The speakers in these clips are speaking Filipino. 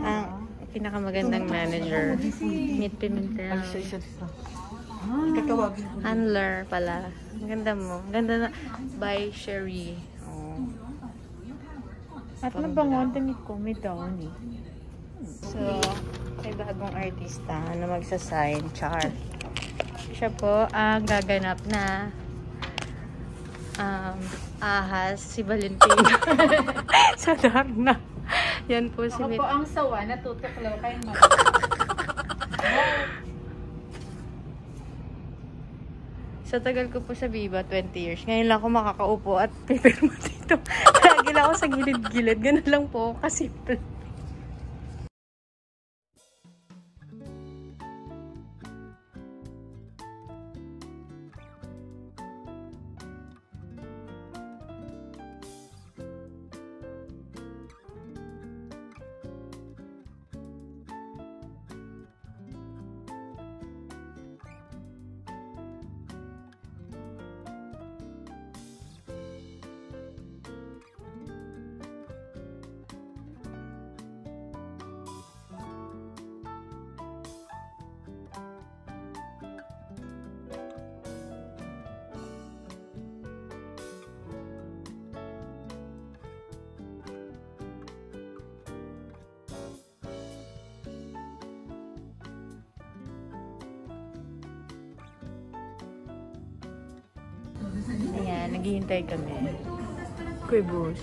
Ang pinakamagandang manager. Meet Pimentel. Handler pala. Ang ganda mo. Ang ganda na. By Sherry. Oh. At nabangon damit ko, may down eh. So, may bagong artista na magsasign. Char. Siya po ang gaganap na ahas si Valentino. Sa Darna. Yan po si Ako po ang sawa, natutuklaw kay Mama. Sa tagal ko po sa Viva, 20 years. Ngayon lang ako makakaupo at pipirma dito. Lagi lang ako sa gilid-gilid. Ganun lang po kasi. Ayan, naghihintay kami. Kuy boss.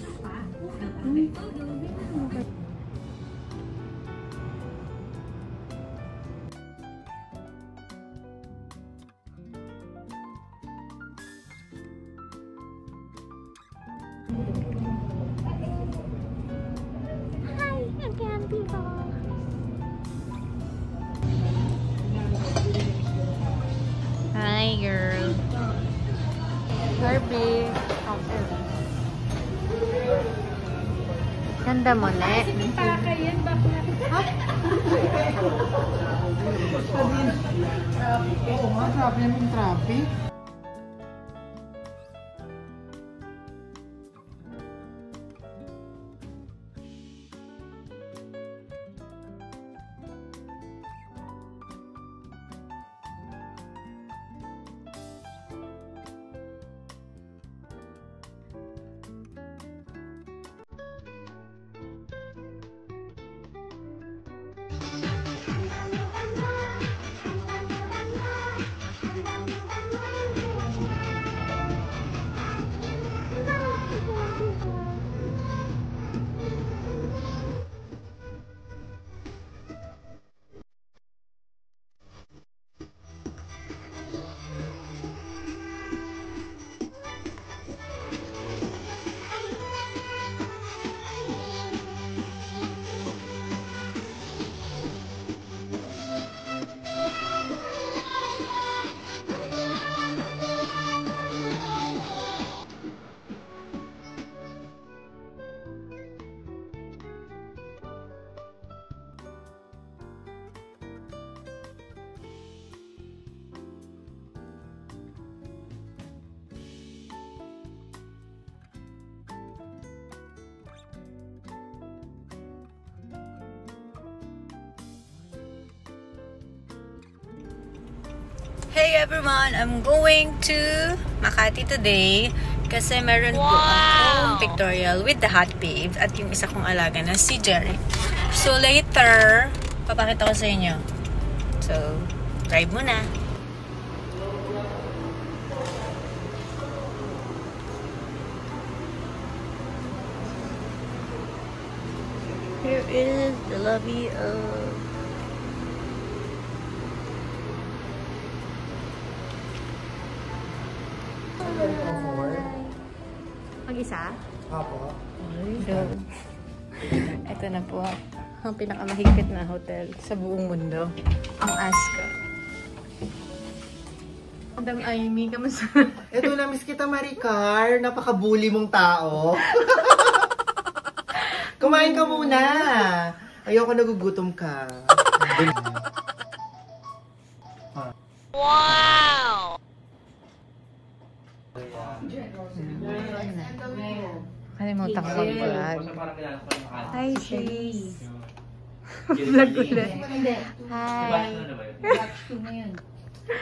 Hi again, people. Hi, girl. Barbie. Ganda mo, ne? Pakayan, bakla. Oo nga, sabi namin traffic. Hey everyone! I'm going to Makati today kasi meron po akong pictorial with the hot babes at yung isa kong alaga na si Jerry. So later, papakita ko sa inyo. So, drive muna! Here is the lobby of mag-isa? Apo. So, ito na po ang pinakamahigpit na hotel sa buong mundo. Ang Ascott. Madam Amy, kamusta? Ito na, miss kita Maricar. Napaka-bully mong tao. Kumain ka muna. Ayoko nagugutom ka. Wow! Kalimutan ko mag-vlog. Hi, sis. Vlog ulit. Hindi. Hi. Batch 2 na yun.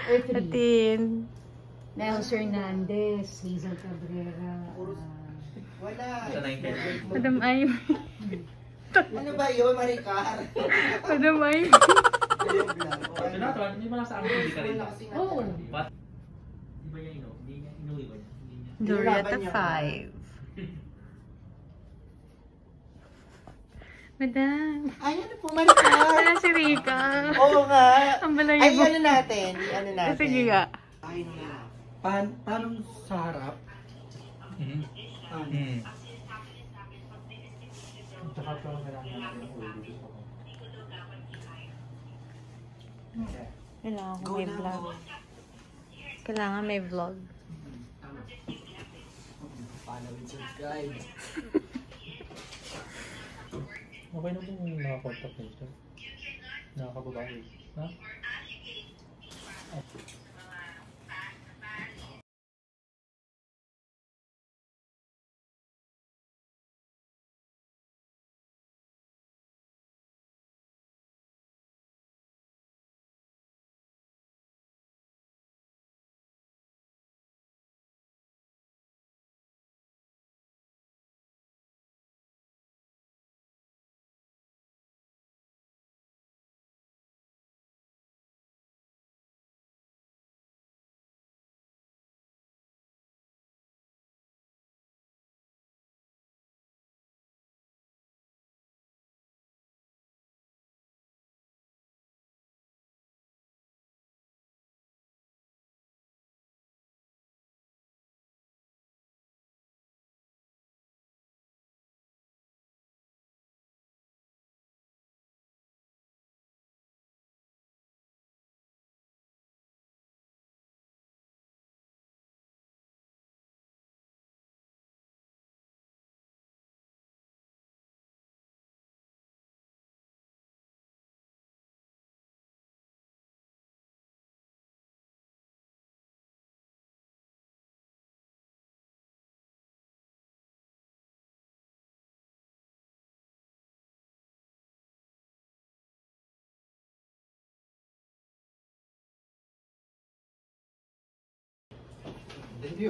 Or 3. Atin. Nels Hernandez, Hazel Cabrera. Wala. Madam Amy. Ano ba yun, Maricar? Madam Amy. Hindi mo lang sa akin, hindi ka rin. Oo. But, di ba niya hindi niya inuwi ba niya? Hindi niya. Dorieta 5. Madam. Ay, ano po, Maricar? Wala si Rika. Oo nga. Ang Ay, balayibo. ano natin? Ano natin? Sige nga. Ay, paano sa harap? Tsaka ito ang kailangan natin yung uwi. Kailangan ko may vlog. Kailangan may vlog. Paano rin subscribe? Okay na kung nakakontak nito. Nakakababae. Ha?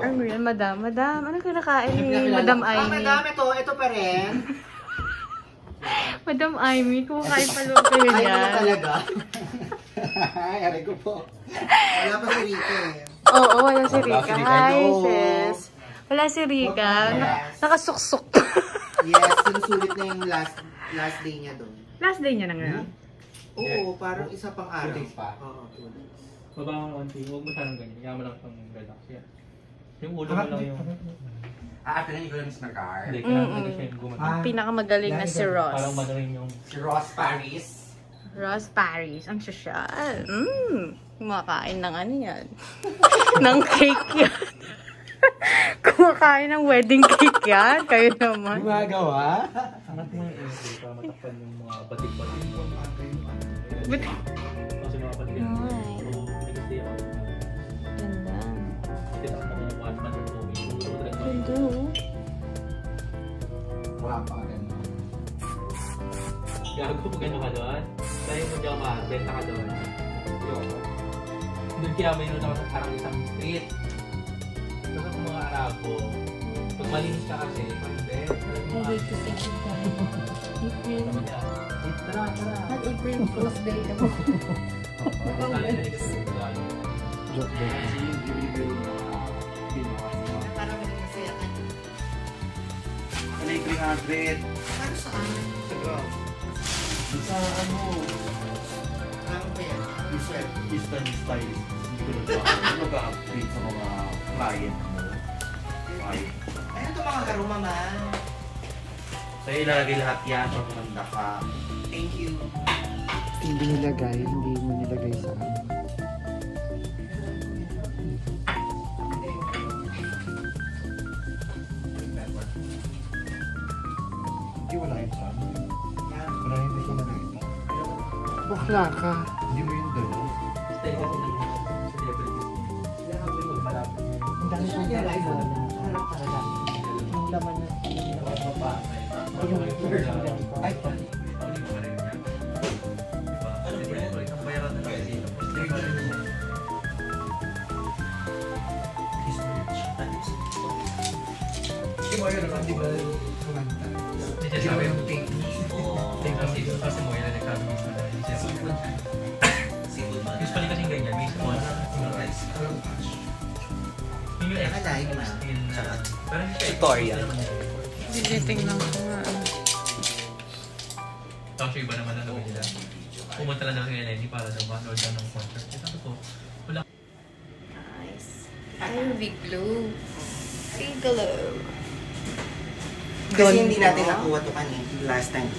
Ano yan, madam? Madam, ano kinakain ni Madam Amy? Madam, ito pa rin. Madam Amy, kumakain pa loob kayo Ay, ano yan. talaga? Ay, aray ko po. Wala pa si Rika eh. Oo, wala si Rika. si Rika. Hi, Hello. sis. Wala si Rika. Nakasuksok. Yes, sinusulit na yung last day niya doon. Last day niya na ngayon. Oo, parang isa pang araw. 2 days pa? Oo, 2 days. Baba mo ng konti. Huwag mo sanang ganyan. Kaya mo lang pang relax yan. Yung ulo mo lang yung... After na, ikaw lang Miss Marcar. Hindi, kailangan talaga siya yung gumagana. Pinakamagaling na si Ross. Parang madaling yung... Si Ross Paris. Ross Paris. Ang sosyal. Kumakain ng ano yan. ng cake yan. Kumakain ng wedding cake yan. Kayo naman. Gumagawa? Angat mo yung entry para matakpan yung mga batik-batik. But, Kasi mga batik yan. Ay. Oo, nag-stay ako. ganda. Titak na mga 1 month or 2 weeks. Siguro talaga mga- Ganda. Wala pa rin. Gago pag ano ka doon. Dahil mo dyan ka, benta ka doon. Doon kaya mayroon ako sa parang isang street. Tapos sa mga Arabo, pag malinis ka kasi, hindi. I hate to say goodbye. April. Tara, tara. Not April Fool's Day. Joke din. Kasi yung give-review na pinukas mo. Parang maging masaya ka. Ano yung 300? Para saan? Siguro. Sa ano? Ang pera. Eastern stylist. Hindi ko nag-upgrade sa mga client mo. Ay. Ano ito mga karo, mama? So ilalagay lahat yan pag kumanda ka. Thank you. Hindi nilagay, hindi mo nilagay sa ano. Hindi wala yun sa ano. Wala yun hindi ko nakita. Bakla ka. Hindi mo yung dalo. Stay kasi ng celebrities. Ang dami kong dalawa. Ang laman na. Ay, manta. Hindi siya sabi yung pink. Kasi mo, yan nagkakaroon na hindi siya sabi. Usually kasi ganyan, may small rice. Yung extra Nakalive na. Pero hindi siya Tutorial. Sige, tingnan ko nga. Tapos yung iba naman na gawin nila. Pumunta lang daw sa Lenny para daw manood lang ng concert. Sabi ko, wala. Nice. Ivy glue. Ivy glue. Kasi hindi natin nakuha to kanina. Last time.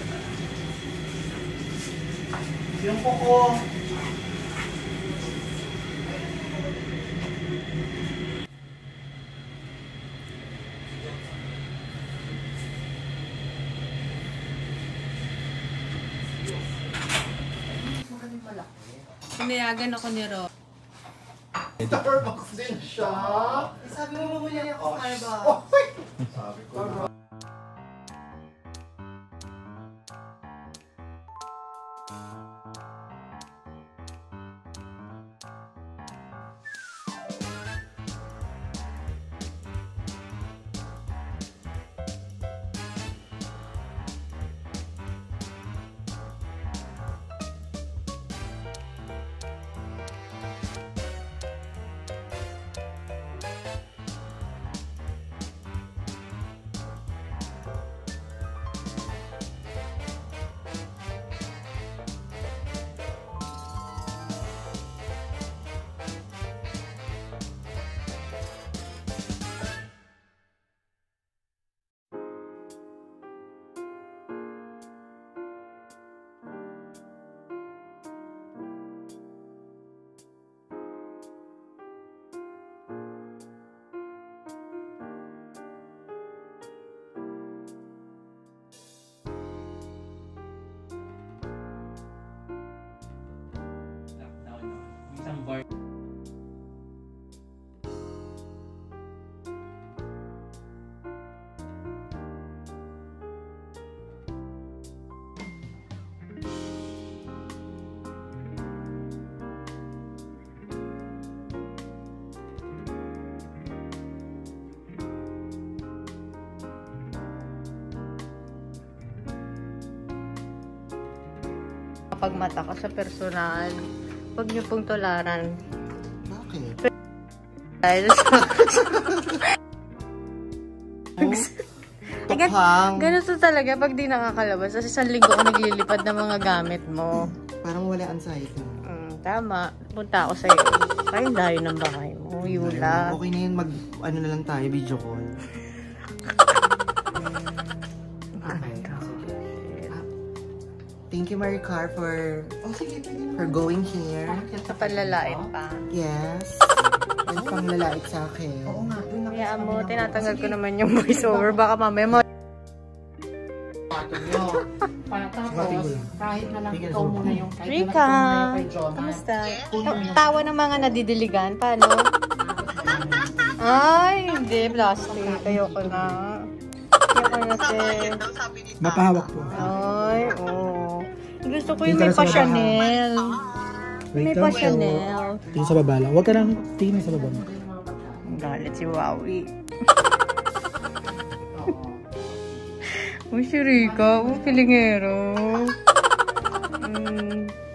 Yung kuko. Pinayagan ako ni Ro. Starbucks din siya. Sabi mo bumili ako Starbucks. Oh, sabi ko na. Isang bar. Kapag mata ka sa personal, huwag niyo pong tularan. Bakit? Dahil Tukhang. ganito talaga pag di nakakalabas. Kasi isang linggo ko naglilipad ng mga gamit mo. Parang wala anxiety. Tama. Punta ako sa'yo. Kain tayo ng bahay mo, Yula. Okay na yun, ano na lang tayo, video call. Thank you, Maricar, for going here. Kapanlalait pa. Yes. Ang panglalait sa akin. Oo nga. Kaya mo, tinatanggal ko naman yung voiceover. Baka mamaya mo. Tapos, kahit na lang ikaw muna yung Rika! Kamusta? Tawa ng mga nadidiligan. Paano? Ay, hindi. Plastic. Ayoko na. Ayoko na, sis. Mapahawak po. Ay, oo. Gusto ko yung may pa-Chanel. May pa-Chanel. Tingin sa baba lang. Huwag ka lang tingin sa baba mo. Galit si Wowie. Uy, si Rika. Uy, pilingero.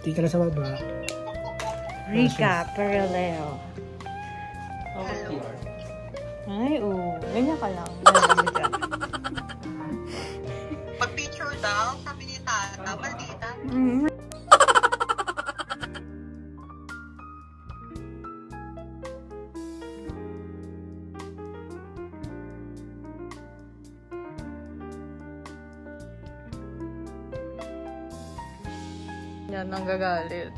Tingin ka lang sa baba. Rika Perleo. Ay, oo. Ganyan ka lang. Ganyan ka. Pag-picture daw, sabi ni Tata, maldita. Yan ang gagalit.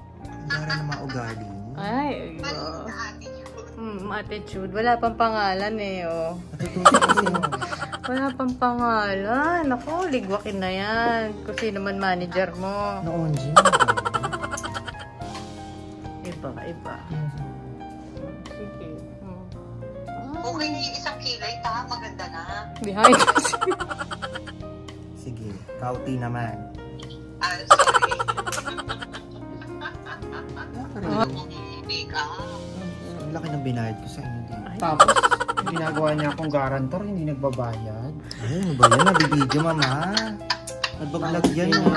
Para na maugali. Ay, iba. Attitude. Wala pang pangalan eh, oh. Natutunan kasi mo. Wala pang pangalan. Ako, ligwakin na yan. Kung sino man manager mo. Noon, Jim. Iba, iba. Sige. Okay na yung isang kilay, ta, maganda na. Behind. Sige, kauti naman. Ah, sorry. Make up. Ang laki ng binayad ko sa inyo din. Tapos, ginagawa niya akong garantor, hindi nagbabayad. Ayun, ba yan? Nabibidyo, mama. Nagbablog yan, oh.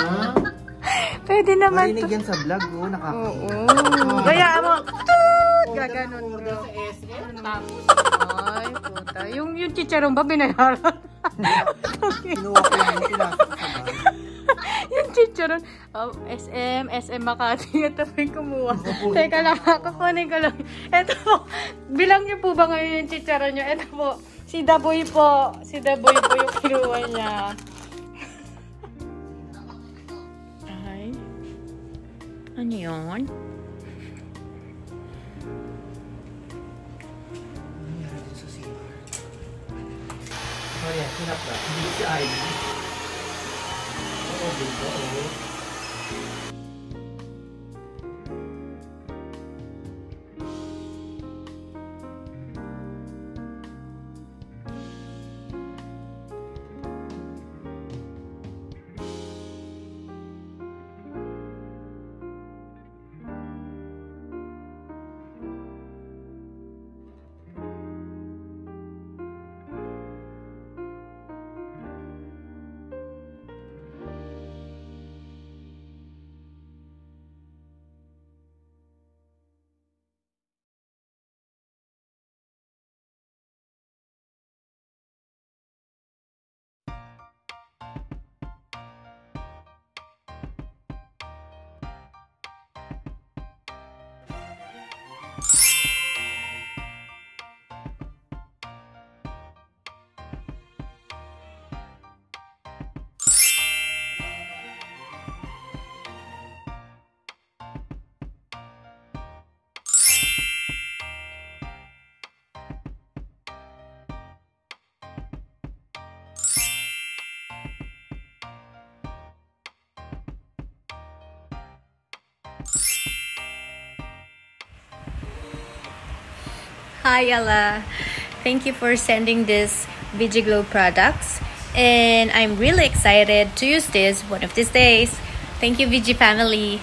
Pwede naman Marinig to. yan sa vlog, oh. Oo. Kaya mo, toot! Gaganon ko. Sa SM, tapos. Ay, puta. Yung chicharon ba binayaran? Kinuha ko yung pinasok sa bag. Yung chicharon. Oh, SM Makati. Ito po yung kumuha. Teka lang, kukunin ko lang. Ito po. Bilang niyo po ba ngayon yung chicharon niyo? Ito po. Si Daboy po. Si Daboy po yung kinuha niya. Ay. Ano yun? Oh, yeah, sinap na. Hindi si Ivy. Oo, dito, oo. Hi Ella, thank you for sending this VigiGlow products, and I'm really excited to use this one of these days. Thank you, VG family.